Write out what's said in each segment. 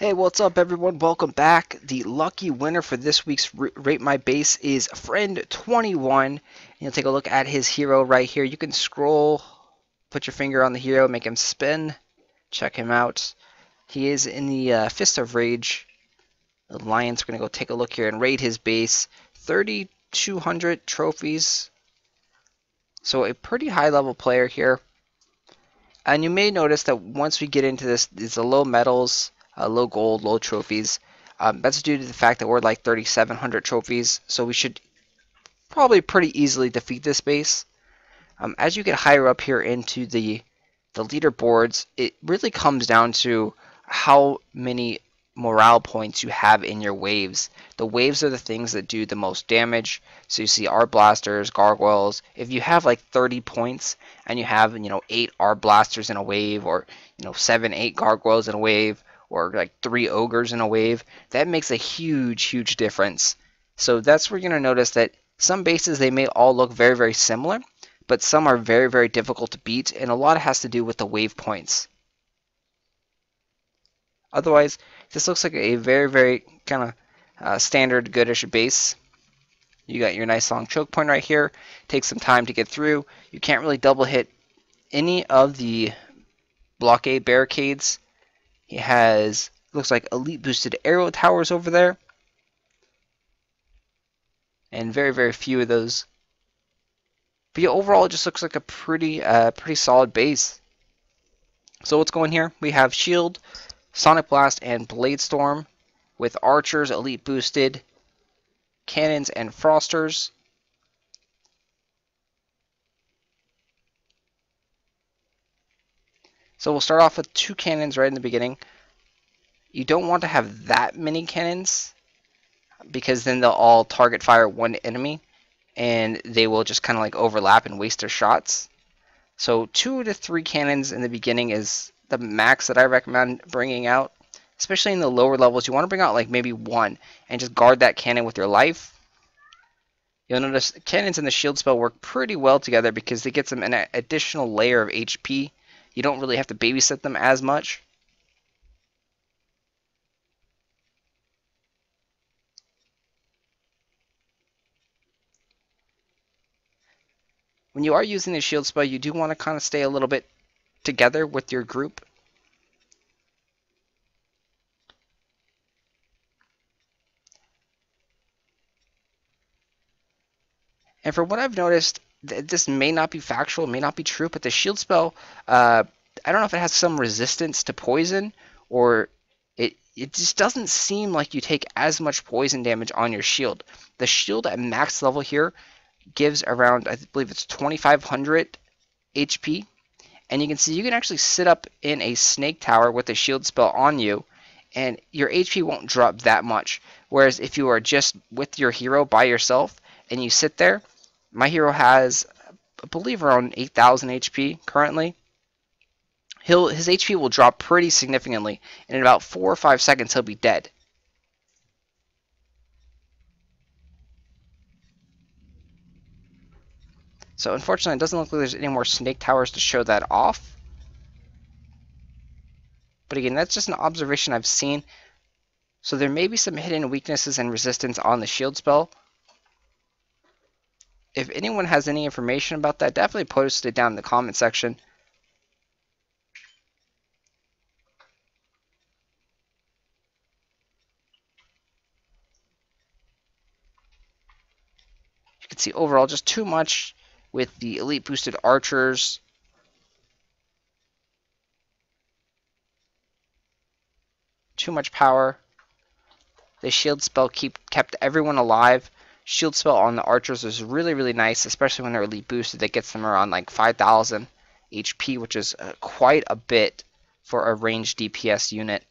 Hey, what's up everyone? Welcome back. The lucky winner for this week's Rate My Base is Friend21. You'll take a look at his hero right here. You can scroll, put your finger on the hero, make him spin, check him out. He is in the Fist of Rage Alliance. We're going to go take a look here and rate his base. 3,200 trophies. So a pretty high level player here. And you may notice that once we get into this, it's the low medals, low gold, low trophies. That's due to the fact that we're like 3,700 trophies, so we should probably pretty easily defeat this base. As you get higher up here into the leaderboards, it really comes down to how many morale points you have in your waves. The waves are the things that do the most damage. So you see Arblasters, Gargoyles. If you have like 30 points and you have 8 Arblasters in a wave, or 7, 8 Gargoyles in a wave, or like 3 Ogres in a wave, that makes a huge difference. So that's where you're going to notice that some bases, they may all look very similar, but some are very difficult to beat, and a lot has to do with the wave points. Otherwise, this looks like a very kind of standard goodish base. You got your nice long choke point right here. Takes some time to get through. You can't really double hit any of the blockade barricades. He has, looks like, elite boosted arrow towers over there, and very few of those. But yeah, overall, it just looks like a pretty solid base. So what's going here? We have shield, Sonic Blast, and Bladestorm, with archers, elite boosted, cannons, and frosters. So we'll start off with 2 cannons right in the beginning. You don't want to have that many cannons, because then they'll all target fire one enemy, and they will just kind of like overlap and waste their shots. So 2 to 3 cannons in the beginning is the max that I recommend bringing out. Especially in the lower levels, you want to bring out like maybe 1 and just guard that cannon with your life. You'll notice cannons and the shield spell work pretty well together because it gets them an additional layer of HP. You don't really have to babysit them as much. When you are using the shield spell, you do want to kind of stay a little bit together with your group. And from what I've noticed, this may not be factual, may not be true, but the shield spell, I don't know if it has some resistance to poison, or it just doesn't seem like you take as much poison damage on your shield. The shield at max level here gives around, I believe it's 2,500 HP, and you can see you can actually sit up in a snake tower with the shield spell on you, and your HP won't drop that much. Whereas if you are just with your hero by yourself and you sit there, my hero has, I believe, around 8,000 HP currently. His HP will drop pretty significantly, and in about 4 or 5 seconds he'll be dead. So unfortunately, it doesn't look like there's any more snake towers to show that off. But again, that's just an observation I've seen. So there may be some hidden weaknesses and resistance on the shield spell. If anyone has any information about that, definitely post it down in the comment section. You can see overall just too much with the elite boosted archers. Too much power. The shield spell kept everyone alive. Shield spell on the archers is really nice, especially when they're elite boosted. That gets them around like 5,000 HP, which is quite a bit for a ranged DPS unit.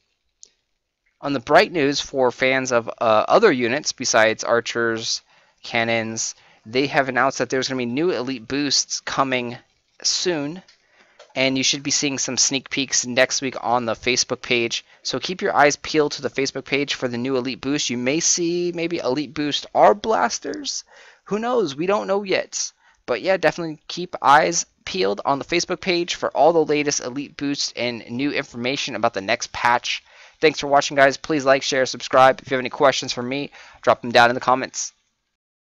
On the bright news for fans of other units besides archers, cannons, they have announced that there's going to be new elite boosts coming soon, and you should be seeing some sneak peeks next week on the Facebook page. So keep your eyes peeled to the Facebook page for the new elite boost. You may see maybe elite boost Arblasters. Who knows? We don't know yet. But yeah, definitely keep eyes peeled on the Facebook page for all the latest elite boosts and new information about the next patch Thanks for watching, guys. Please like, share, subscribe. If you have any questions for me, drop them down in the comments.